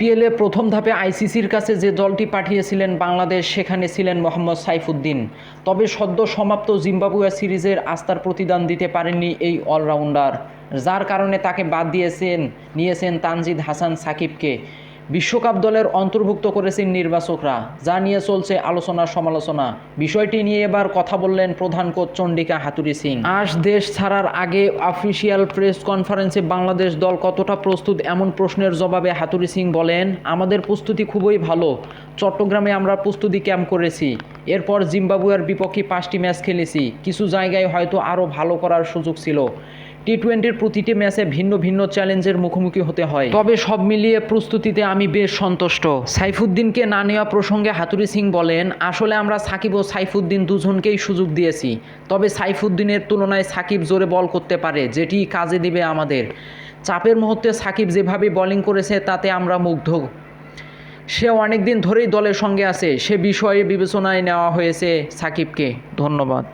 আইপিএলে প্রথম ধাপে আইসিসির কাছে যে দলটি পাঠিয়েছিলেন বাংলাদেশ, সেখানে ছিলেন মোহাম্মদ সাইফুদ্দিন। তবে সদ্য সমাপ্ত জিম্বাবুয়ে সিরিজের আস্থার প্রতিদান দিতে পারেননি এই অলরাউন্ডার, যার কারণে তাকে বাদ নিয়েছেন তানজিদ হাসান সাকিবকে। বিশ্বকাপ দলের অন্তর্ভুক্ত করেছেন নির্বাচকরা, যা নিয়ে চলছে আলোচনা সমালোচনা। বিষয়টি নিয়ে এবার কথা বললেন প্রধান কোচ চন্ডিকা হাথুরুসিং সিং। দেশ ছাড়ার আগে অফিসিয়াল প্রেস কনফারেন্সে বাংলাদেশ দল কতটা প্রস্তুত এমন প্রশ্নের জবাবে হাথুরুসিং সিং বলেন, আমাদের প্রস্তুতি খুবই ভালো। চট্টগ্রামে আমরা প্রস্তুতি ক্যাম্প করেছি, এরপর জিম্বাবুয়ের বিপক্ষে 5টি ম্যাচ খেলেছি। কিছু জায়গায় হয়তো আরও ভালো করার সুযোগ ছিল। টি-20-র প্রতিটি ম্যাচে ভিন্ন ভিন্ন চ্যালেঞ্জের মুখোমুখি হতে হয়, তবে সব মিলিয়ে প্রস্তুতিতে আমি বেশ সন্তুষ্ট। সাইফুদ্দিনকে না নেওয়া প্রসঙ্গে হাথুরুসিং সিং বলেন, আসলে আমরা সাকিব ও সাইফুদ্দিন দুজনকেই সুযোগ দিয়েছি, তবে সাইফুদ্দিনের তুলনায় সাকিব জোরে বল করতে পারে, যেটি কাজে দিবে আমাদের। চাপের মুহূর্তে সাকিব যেভাবে বোলিং করেছে তাতে আমরা মুগ্ধ। সে অনেক দিন ধরেই দলের সঙ্গে আছে, সে বিষয়ে বিবেচনায় নেওয়া হয়েছে সাকিবকে। ধন্যবাদ।